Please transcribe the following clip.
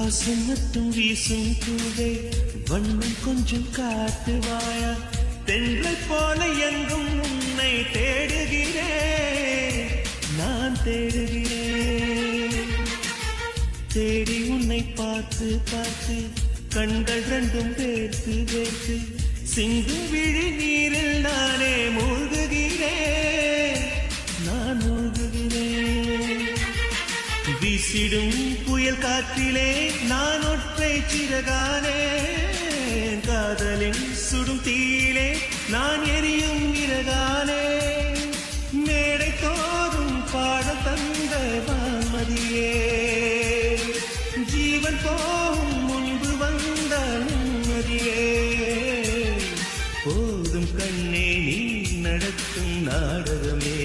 வாசம் மட்டும் வீசும் பூவே வண்ணம் கொஞ்சம் காட்டுவாயா தென்றல் போல எங்கும் உன்னை தேடுகிறேன் நான் தேடுகிறேன் தேடி உன்னை பார்த்து பார்த்து கண்கள் ரெண்டும் வேர்த்து வேர்த்து சிங்கும் விழி நீரில் நானே மூழ்குகிறேன் நான் மூழ்குகிறேன் வீசிடும் புயல் காற்றிலே நான் ஒற்றை சிறகானே காதலின் சுடும் தீயிலே நான் எரியும் விறகானே மேடை தோறும் பாட தந்த வான்மதியே ஜீவன் போகும் முன்பு வந்த நிம்மதியே போதும் கண்ணே நீ நடத்தும் நாடகமே